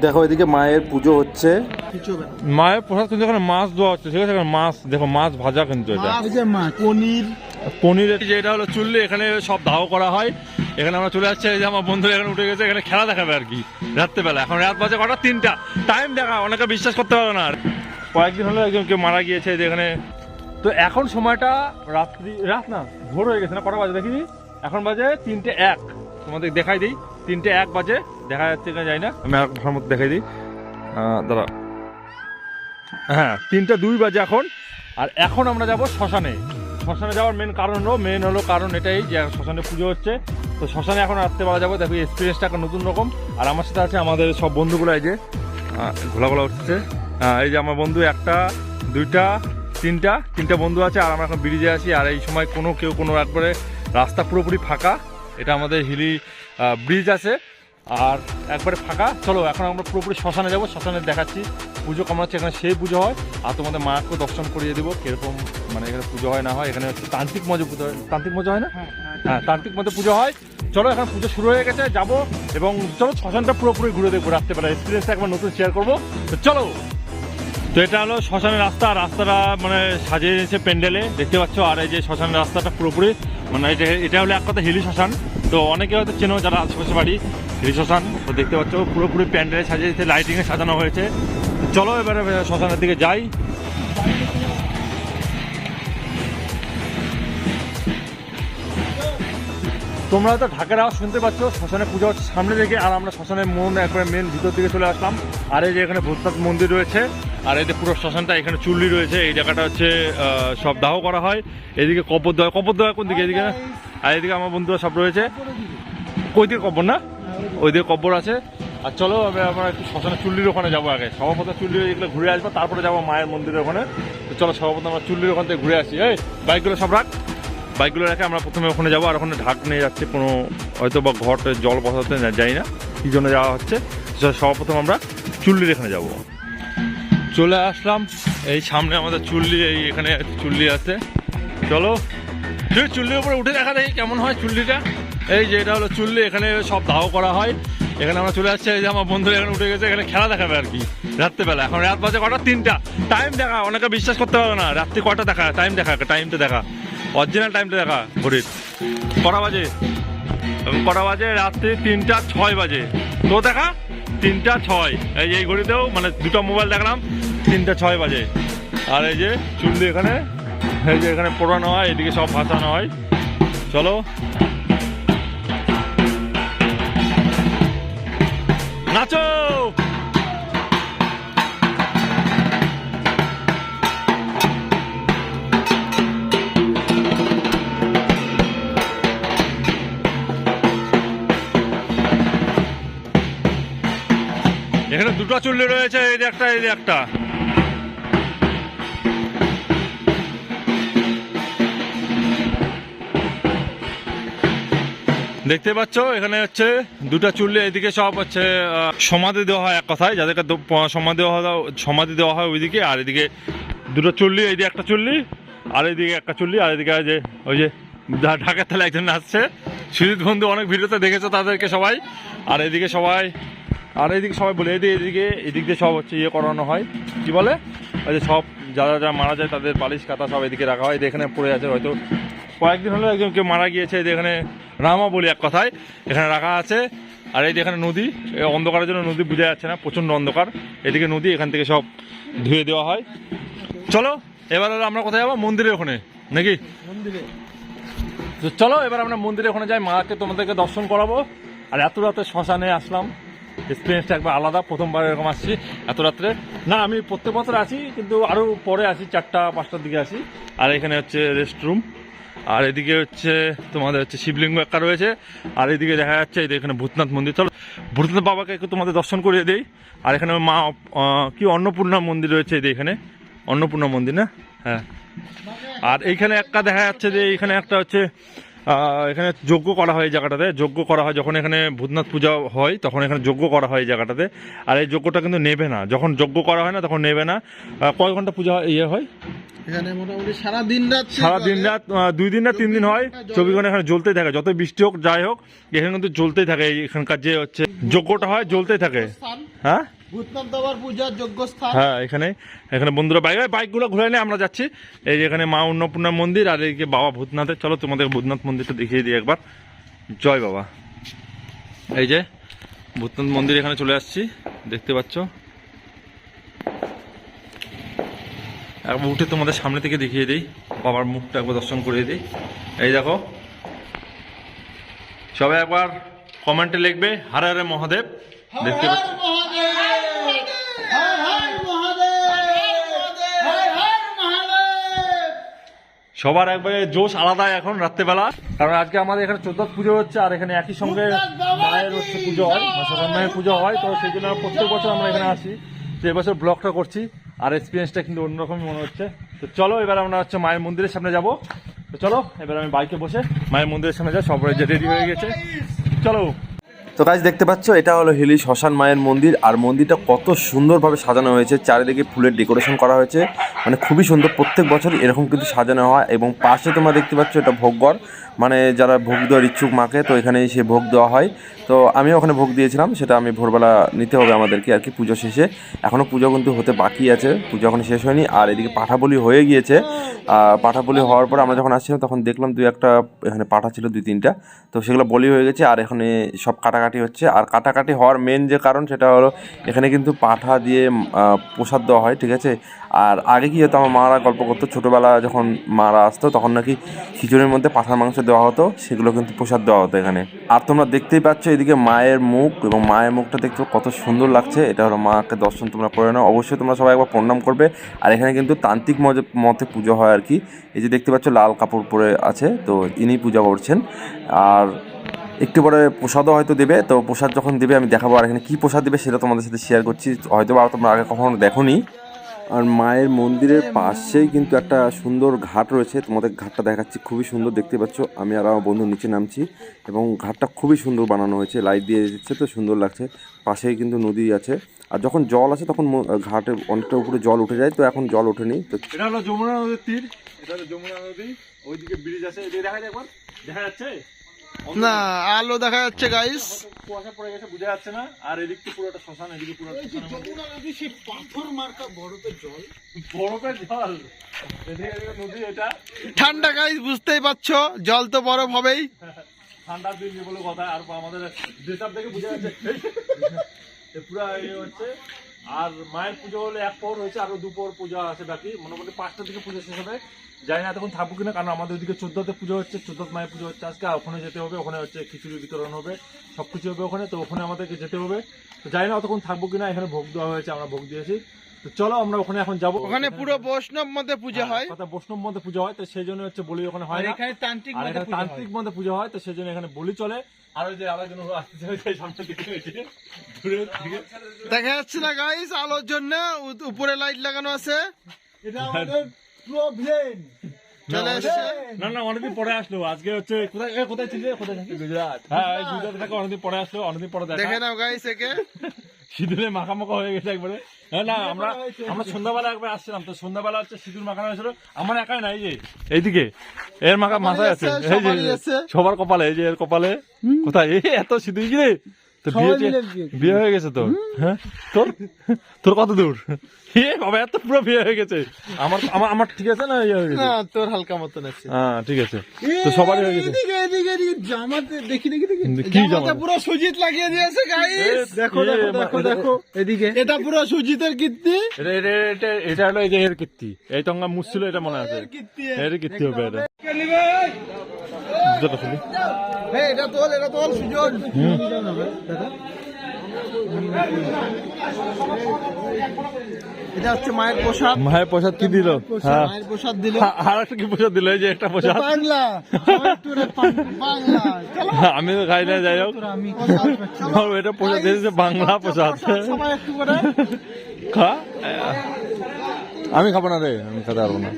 দেখো এদিকে মায়ের পুজো হচ্ছে, মায়ের প্রসাদ কিন্তু এখানে মাছ দেওয়া হচ্ছে, ঠিক আছে? মাছ দেখো, মাছ ভাজা কিন্তু এটা পনির। পনিরের যে এটা হলো চুল্লি, এখানে সব দাহ করা হয়। এখানে আমরা চলে যাচ্ছি, এই যে আমার বন্ধুরা এখানে উঠে গেছে, এখানে খেলা দেখাবে আর কি রাত্রেবেলা। এখন রাত বাজে কটা, 3টা। টাইম দেখা অনেকে বিশ্বাস করতে পারবে না। আর কয়েকদিন হলো একজন কেউ মারা গিয়েছে যে এখানে। তো এখন সময়টা রাত না, ভোর হয়ে গেছে না? কটা বাজে দেখিনি, এখন বাজে 3টে 1। তোমাদের দেখাই দিই, 3টে 1 বাজে, দেখা যাচ্ছে কিনা যাই না, আমি আর ঘর মধ্যে দেখাই দিই। দাঁড়া, হ্যাঁ 3টে 2 বাজে এখন। আর এখন আমরা যাব শ্মশানে। শ্মশানে যাওয়ার মেন হলো কারণ এটাই যে শ্মশানে পুজো হচ্ছে। তো শ্মশানে এখন রাত্রেবেলা যাবো, দেখো এক্সপিরিয়েন্সটা একটা নতুন রকম। আর আমার সাথে আছে আমাদের সব বন্ধুগুলো, এই যে ঘোলা উঠছে। এই যে আমার বন্ধু 1টা 2টা 3টা বন্ধু আছে। আর আমরা এখন ব্রিজে আছি। আর এই সময় কেউ কোনো একবারে রাস্তা পুরোপুরি ফাঁকা। এটা আমাদের হিলি ব্রিজ আছে আর একবারে ফাঁকা। চলো এখন আমরা পুরোপুরি শ্মশানে যাবো, শ্মশানে দেখাচ্ছি পুজো কেমন হচ্ছে। এখানে সেই পুজো হয়। আর তোমাদের মাকে দর্শন করিয়ে দেবো কীরকম মানে এখানে পুজো হয় না হয়। এখানে হচ্ছে তান্ত্রিক মজা পুজো হয়, তান্ত্রিক মজা হয় না? হ্যাঁ, তান্ত্রিক মধ্যে পুজো হয়। চলো এখন পুজো শুরু হয়ে গেছে, যাবো এবং চলো শ্মশানটা পুরোপুরি ঘুরে দেখবো রাত্রেবেলা। এক্সপিরিয়েন্সটা একবার নতুন শেয়ার করবো। তো চলো। তো এটা হলো শ্মশানের রাস্তাটা মানে সাজিয়ে নিয়েছে প্যান্ডেলে, দেখতে পাচ্ছ। আর এই যে শ্মশানের রাস্তাটা পুরোপুরি মানে এটা হলো এক কথা হিলি শ্মশান। তো অনেকে হয়তো চেনো যারা আশেপাশে বাড়ি, হিলি শ্মশান। তো দেখতে পাচ্ছ পুরোপুরি প্যান্ডেলে সাজিয়ে দিয়েছে, লাইটিংয়ে সাজানো হয়েছে। চলো এবারে শ্মশানের দিকে যাই। তোমরা হয়তো ঢাকের আওয়াজ শুনতে পাচ্ছ, শ্মশানে পুজো হচ্ছে সামনে থেকে। আর আমরা শ্মশানের একবারে মেন ভিতর দিকে চলে আসলাম। আর এই যে এখানে ভূতনাথ মন্দির রয়েছে। আর এই যে পুরো শ্মশানটা, এখানে চুল্লি রয়েছে। এই জায়গাটা হচ্ছে সব দাহ করা হয়। এদিকে কবর দেওয়া কোন দিকে? এদিকে না? আর এদিকে আমার বন্ধুরা সব রয়েছে। ওই দিকে কবর না, ওই দিকে কবর আছে। আর চলো আমরা একটু শ্মশানের চুল্লির ওখানে যাবো আগে। সর্বপ্রথম চুল্লির এগুলো ঘুরে আসবো, তারপরে যাবো মায়ের মন্দিরের ওখানে। তো চলো সর্বপ্রথম আমরা চুল্লির ওখান থেকে ঘুরে আসি। এই বাইকগুলো সব রাখ, বাইকগুলো রেখে আমরা প্রথমে ওখানে যাবো। আর ওখানে ঢাক নিয়ে যাচ্ছে, কোনো হয়তো বা ঘরটা জল বসাতে যাই না, কী জন্য যাওয়া হচ্ছে। সর্বপ্রথম আমরা চুল্লির এখানে যাব। চলে আসলাম, এই সামনে আমাদের চুল্লি, এখানে চুল্লি আছে। চলো তুই চুল্লির উপরে উঠে দেখা দেখি কেমন হয় চুল্লিটা। এই যে এটা হলো চুল্লি, এখানে সব দাহ করা হয়। এখানে আমরা চলে আসছি, এই যে আমার বন্ধুরা এখানে উঠে গেছে, এখানে খেলা দেখাবে আর কি রাত্রেবেলা। এখন রাত বাজে কটা, 3টা। টাইম দেখা অনেকে বিশ্বাস করতে পারবে না, রাত্রি কটা দেখা, টাইমটা দেখা অরিজিনাল টাইমটা দেখা ঘড়ির। কটা বাজে? কটা বাজে? রাত্রি 3টা 6 বাজে। তো দেখা 3টা 6। এই ঘড়িতেও মানে 2টা মোবাইল দেখলাম, 3টা 6 বাজে। আর এই যে চুল্লি এখানে, এই যে এখানে পোড়ানো হয়, এদিকে সব ভাসানো হয়। চলো নাচো। এখানে 2টা চুল্লি রয়েছে, এই যে একটা, এই যে একটা। দেখতে পাচ্ছ এখানে হচ্ছে 2টা চুল্লি। এদিকে সব হচ্ছে সমাধি দেওয়া হয়, এক কথায় যাদেরকে সমাধি দেওয়া হয় ওইদিকে। আর এদিকে 2টো চুল্লি, এই যে একটা চুল্লি, আর এইদিকে একটা চুল্লি। আর এদিকে যে ওই যে ঢাকার তালে একজন আসছে, সুজিত বন্ধু, অনেক ভিডিওতে দেখেছো তাদেরকে সবাই। আর এইদিকে সবাই বলে এদিক দিয়ে সব হচ্ছে করানো হয়, কি বলে ওই যে সব যারা মারা যায় তাদের বালিশ কাতা সব এদিকে রাখা হয়। এখানে পড়ে আছে, হয়তো কয়েকদিন হলো একজন কেউ মারা গিয়েছে। এখানে রামা বলি এক কথায় এখানে রাখা আছে। আর এই যে এখানে নদী, অন্ধকারের জন্য নদী বোঝা যাচ্ছে না, প্রচণ্ড অন্ধকার। এদিকে নদী, এখান থেকে সব ধুয়ে দেওয়া হয়। চলো এবার আমরা কোথায় যাবো? মন্দিরের ওখানে নাকি? তো চলো এবার আমরা মন্দিরের ওখানে যাই, মাকে তোমাদেরকে দর্শন করাবো। আর এত রাতে শ্মশানে আসলাম, এক্সপিরিয়েন্সটা একবার আলাদা। প্রথমবার এরকম আসছি এত রাত্রে। না, আমি প্রত্যেক বছর আসি, কিন্তু আরও পরে আসি, 4টা-5টার দিকে আসি। আর এখানে হচ্ছে রেস্টরুম। আর এদিকে হচ্ছে তোমাদের হচ্ছে শিবলিঙ্গ একটা রয়েছে। আর এদিকে দেখা যাচ্ছে এই এখানে ভূতনাথ মন্দির। চলো ভূতনাথ বাবাকে একটু তোমাদের দর্শন করিয়ে দেই। আর এখানে মা কি অন্নপূর্ণা মন্দির রয়েছে, এই এখানে অন্নপূর্ণা মন্দির না? হ্যাঁ। আর এইখানে একটা দেখা যাচ্ছে যে এইখানে একটা হচ্ছে এখানে যজ্ঞ করা হয় এই জায়গাটাতে, যজ্ঞ করা হয় যখন এখানে ভূতনাথ পূজা হয় তখন এখানে যজ্ঞ করা হয় এই জায়গাটাতে। আর এই যজ্ঞটা কিন্তু নেবে না, যখন যজ্ঞ করা হয় না তখন নেবে না। কয় ঘন্টা পূজা ইয়ে হয় এখানে? মোটামুটি সারা দিন রাত 2 দিন না 3 দিন হয়, 24 ঘন্টা এখানে জ্বলতেই থাকে, যত বৃষ্টি হোক যাই হোক এখানে কিন্তু জ্বলতেই থাকে। এখানকার যে হচ্ছে যজ্ঞটা হয় জ্বলতেই থাকে। হ্যাঁ ভূতনাথ বাবার পূজার যোগ্য স্থান। হ্যাঁ, এখানে বন্ধুরা বাইকগুলো ঘুরে নিয়ে আমরা যাচ্ছি। এই যে এখানে মা অন্নপূর্ণা মন্দির আর এইদিকে বাবা ভূতনাথের। চলো তোমাদের ভূতনাথ মন্দিরটা দেখিয়ে দিই একবার। জয় বাবা। এই যে ভূতনাথ মন্দির এখানে চলে আসছি, দেখতে পাচ্ছ। একবার উঠে তোমাদের সামনে থেকে দেখিয়ে দিই, বাবার মুখটা একবার দর্শন করিয়ে দিই। এই দেখো, সবাই একবার কমেন্টে লিখবে হর হর মহাদেব। দেখতে পাচ্ছ সবার একবারে জোশ আলাদা এখন রাত্রেবেলা, কারণ আজকে আমাদের এখানে চোদ্দ পুজো হচ্ছে আর এখানে একই সঙ্গে মায়ের হচ্ছে পুজো হয়, শ্মশান মায়ের পুজো হয়। তো সেই জন্য প্রত্যেক বছর আমরা এখানে আসি। তো এবছর ব্লগটা করছি আর এক্সপিরিয়েন্সটা কিন্তু অন্যরকমই মনে হচ্ছে। তো চলো এবার আমরা হচ্ছে মায়ের মন্দিরের সামনে যাব। তো চলো এবার আমি বাইকে বসে মায়ের মন্দিরের সামনে যাই, সবাই যে রেডি হয়ে গেছে, চলো। তো গাইস দেখতে পাচ্ছ এটা হলো হিলি শ্মশান মায়ের মন্দির। আর মন্দিরটা কত সুন্দরভাবে সাজানো হয়েছে, চারিদিকে ফুলের ডেকোরেশন করা হয়েছে, মানে খুবই সুন্দর। প্রত্যেক বছর এরকম কিন্তু সাজানো হয়। এবং পাশে তোমরা দেখতে পাচ্ছ এটা ভোগঘর, মানে যারা ভোগ দেওয়ার ইচ্ছুক মাকে, তো এখানে এসে ভোগ দেওয়া হয়। তো আমিও ওখানে ভোগ দিয়েছিলাম, সেটা আমি ভোরবেলা নিতে হবে আমাদেরকে আর কি, পুজো শেষে। এখনও পুজো কিন্তু হতে বাকি আছে, পুজো এখন শেষ হয়নি। আর এদিকে পাঠা বলি হয়ে গিয়েছে। পাঠা বলি হওয়ার পর আমরা যখন আসছিলাম তখন দেখলাম 2-1টা এখানে পাঠা ছিল, 2-3টা। তো সেগুলো বলি হয়ে গেছে আর এখানে সব কাটাকাটি হচ্ছে। আর কাটাকাটি হওয়ার মেন যে কারণ সেটা হলো এখানে কিন্তু পাঠা দিয়ে প্রসাদ দেওয়া হয়, ঠিক আছে। আর আগে কি হতো, আমার মারা গল্প করতো, ছোটোবেলা যখন মারা আসতো তখন নাকি খিচুড়ির মধ্যে পাঠার মাংস দেওয়া হতো, সেগুলো কিন্তু প্রসাদ দেওয়া হতো এখানে। আর তোমরা দেখতেই পাচ্ছ এদিকে মায়ের মুখ, এবং মায়ের মুখটা দেখতে কত সুন্দর লাগছে। এটা হলো মাকে দর্শন তোমরা করে নাও, অবশ্যই তোমরা সবাই একবার প্রণাম করবে। আর এখানে কিন্তু তান্ত্রিক মতে পুজো হয় আর কি। এই যে দেখতে পাচ্ছ লাল কাপড় পরে আছে, তো ইনি পূজা করছেন। আর একটু পরে প্রসাদও হয়তো দেবে, তো প্রসাদ যখন দেবে আমি দেখাবো। আর এখানে কী প্রসাদ দেবে সেটা তোমাদের সাথে শেয়ার করছি, হয়তো বা তোমরা আগে কখনো দেখোনি। আর মায়ের মন্দিরের পাশেই কিন্তু একটা সুন্দর ঘাট রয়েছে, তোমাদের ঘাটটা দেখাচ্ছি, খুবই সুন্দর দেখতে পাচ্ছ। আমি আর আমার বন্ধু নিচে নামছি এবং ঘাটটা খুবই সুন্দর বানানো হয়েছে, লাইট দিয়ে দিচ্ছে, তো সুন্দর লাগছে। পাশেই কিন্তু নদী আছে, আর যখন জল আসে তখন ঘাটে অনেকটা উপরে জল উঠে যায়, তো এখন জল ওঠেনি। তো এটা হলো যমুনা নদীর তীর, এটা হলো যমুনা নদী। ওইদিকে ব্রিজ আছে, এদিকে দেখা যায় একবার, দেখা যাচ্ছে না, আলো দেখা যাচ্ছে গাইস, কুয়াশা পড়ে গেছে, বোঝা যাচ্ছে না। আর এদিকে পুরোটা শ্মশান, এদিকে পুরো যমুনা নদী, সেই পাথর মার্কা বরফের জল, বরফের জল, এদিকে নদী। এটা ঠান্ডা গাইস, বুঝতেই পারছো, জল তো বরফ হবেই। ঠান্ডার দিন বলে কথা। আর আমাদের ড্রেসআপ দেখে বোঝা যাচ্ছে পুরো ইয়ে হচ্ছে। আর মায়ের পুজো হলে 1 প্রহর হয়েছে, আরো 2 প্রহর পূজা আছে বাকি, মোটামুটি 5টার দিকে পুজো শেষ হবে। জানি না এতক্ষণ থাকবো কিনা, কারণ আমাদের ওইদিকে 14তে পুজো হচ্ছে, 14 মায়ের পুজো হচ্ছে আজকে। ওখানে যেতে হবে, ওখানে হচ্ছে খিচুড়ি বিতরণ হবে, সবকিছু হবে ওখানে, তো ওখানে আমাদেরকে যেতে হবে। তো জানি না অতক্ষণ থাকবো কিনা। এখানে ভোগ দেওয়া হয়েছে, আমরা ভোগ দিয়েছি। তো চলো আমরা ওখানে এখন যাবো। ওখানে পুরো বৈষ্ণব মধ্যে পূজা হয়, কথা বৈষ্ণব মধ্যে পুজো হয়, তো সেই জন্য হচ্ছে বলি ওখানে হয় না। এখানে তান্ত্রিক মধ্যে পুজো হয়, তো সেই জন্য এখানে বলি চলে। আর ওই যে আরেকজন আসছে সামনের দিকে দেখা যাচ্ছে না গাইস, আলোর জন্য উপরে লাইট লাগানো আছে। এটা আমাদের প্রবলেম চলে আসছে। না অনেকদিন পরে আসলো আজকে। হচ্ছে কোথায় ছিল, কোথায় থাকি? গুজরাট। হ্যাঁ, গুজরাট থেকে অনেকদিন পরে আসলো, অনেকদিন পরে দেখে নাও গাইস, একে সিঁদুরে মাখামাখা হয়ে গেছে একবারে। হ্যাঁ, না আমরা সন্ধ্যাবেলা একবার আসছিলাম, তো সন্ধ্যাবেলা হচ্ছে সিঁদুর মাখানো হয়েছিল। আমার একাই না, এই যে এইদিকে এর মাথায় আছে, এই যে সবার কপালে, এই যে এর কপালে। কোথায় এত সিঁদুর কি রে? তো বিয়ে হয়ে গেছে তোর? হ্যাঁ, তোর কত দূর? বাবা, এত পুরো বিয়ে হয়ে গেছে। আমার ঠিক আছে না? না, তোর হালকা মতন আছে। হ্যাঁ, ঠিক আছে, তো সবারই হয়ে গেছে। জামাতে দেখি জামাতে পুরো সুজিত লাগিয়ে দিয়েছে গাইস। দেখো এদিকে, এটা পুরো সুজিতের কীর্তি। এটা হলো এই যে এর কীর্তি, এই তঙ্গা মুছছিল, এটা মনে আছে, এর কীর্তি হবে এটা। এটা তোল সুজন। এটা হচ্ছে মায়ের প্রসাদ। মায়ের প্রসাদ কি দিল? মায়ের প্রসাদ দিল। আর একটা কি প্রসাদ দিল? এই যে একটা প্রসাদ বাংলা। আমি তো খাই না, যাই হোক এটা প্রসাদ দিয়েছে, বাংলা প্রসাদ। খা, আমি খাবো না রে, আমি খেতে পারবো না।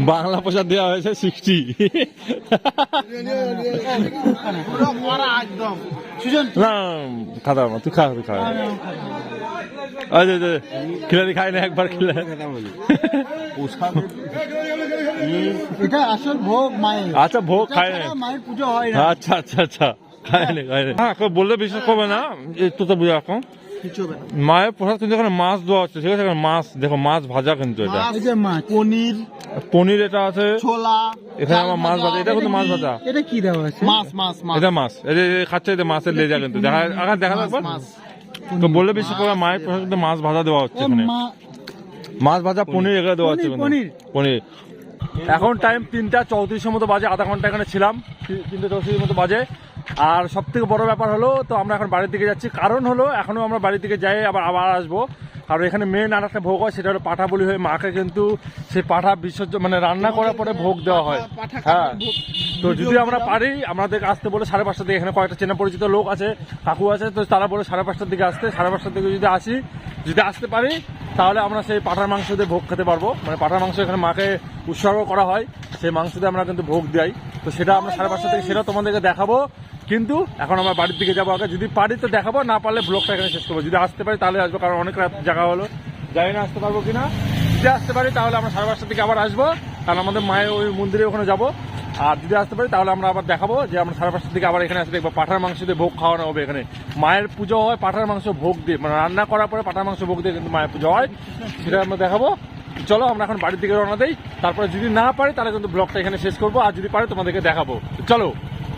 বাংলা প্রসাদ দেওয়া হয়েছে 60। পুরো মারা একদম সুজন না খাতা মা তুই খা তুই খা আরে খিলাড়ি খাই না একবার খেলে এটা আসল ভোগ মায়ের। আচ্ছা ভোগ খায় না মায়ের পুজো হয় না। আচ্ছা আচ্ছা আচ্ছা খায় না হ্যাঁ বললে বিশ্বাস করবে না একটু তো বুঝে রাখো কিছু হবে না। মায়ের প্রসাদ কিন্তু এখানে মাছ দেওয়া হচ্ছে ঠিক আছে এখানে মাছ দেখো মাছ ভাজা কিন্তু এটা এই যে মাছ, পনির, পনির এটা আছে ছোলা, এখানে আমার মাছ ভাজা এটা কিন্তু মাছ ভাজা এটা কি দেওয়া আছে? মাছ মাছ মাছ এটা মাছ এই যে খাচ্ছে এটা মাছের লেজা কিন্তু দেখা আগে দেখা যাবে মাছ। তো বললে বিশ্বাস করবে মায়ের প্রসাদ কিন্তু মাছ ভাজা দেওয়া হচ্ছে এখানে মাছ ভাজা পনির এগুলো দেওয়া হচ্ছে কিন্তু। পনির। পনির এখন টাইম 3:34 মতো বাজে আধা ঘন্টা এখানে ছিলাম 3:34 মতো বাজে আর সব থেকে বড় ব্যাপার হলো তো আমরা এখন বাড়ির দিকে যাচ্ছি কারণ হলো এখনো আমরা বাড়ির দিকে যাই আবার আসবো আর এখানে মেন আর একটা ভোগ হয় সেটা হলো পাঠা বলি হয়ে মাকে কিন্তু সেই পাঠা বিসর্জন মানে রান্না করার পরে ভোগ দেওয়া হয় হ্যাঁ তো যদি আমরা পারি আমাদের আসতে বলে 5:30 দিকে এখানে কয়েকটা চেনা পরিচিত লোক আছে কাকু আছে তো তারা বলে 5:30 দিকে আসতে 5:30 দিকে যদি আসি যদি আসতে পারি তাহলে আমরা সেই পাঠার মাংস দিয়ে ভোগ খেতে পারবো মানে পাঠার মাংস এখানে মাকে উৎসর্গ করা হয় সেই মাংস দিয়ে আমরা কিন্তু ভোগ দিই তো সেটা আমরা 5:30 থেকে সেটা তোমাদেরকে দেখাবো কিন্তু এখন আমরা বাড়ির দিকে যাবো আগে যদি পারি তো দেখাবো না পারলে ব্লগটা এখানে শেষ করবো যদি আসতে পারি তাহলে আসবো কারণ অনেক রাত জায়গা হলো জানি না আসতে পারবো কিনা যদি আসতে পারি তাহলে আমরা 5:30 থেকে আবার আসবো কারণ আমাদের মায়ের ওই মন্দিরে ওখানে যাবো আর যদি আসতে পারি তাহলে আমরা আবার দেখাবো যে আমরা 5:30 থেকে আবার এখানে আসতে দেখবো পাঠার মাংস দিয়ে ভোগ খাওয়ানো হবে এখানে মায়ের পুজো হয় পাঠার মাংস ভোগ দিয়ে মানে রান্না করার পরে পাঠার মাংস ভোগ দিয়ে কিন্তু মায়ের পুজো হয় সেটা আমরা দেখাবো চলো আমরা এখন বাড়ির দিকে রওনা দেই তারপরে যদি না পারি তাহলে কিন্তু ব্লগটা এখানে শেষ করবো আর যদি পারি তোমাদেরকে দেখাবো চলো